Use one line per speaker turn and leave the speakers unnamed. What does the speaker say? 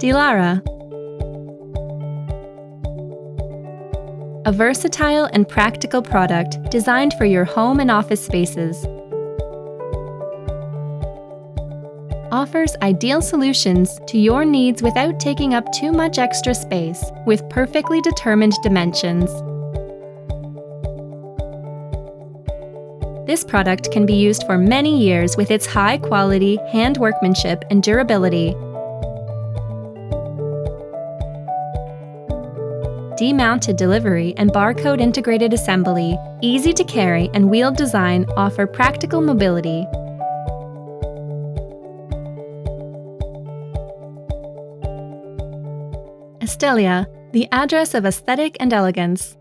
Lara. A versatile and practical product designed for your home and office spaces. Offers ideal solutions to your needs without taking up too much extra space, with perfectly determined dimensions. This product can be used for many years with its high-quality hand workmanship and durability. D-mounted delivery and barcode integrated assembly, easy to carry and wheeled design offer practical mobility. Estelia, the address of aesthetic and elegance.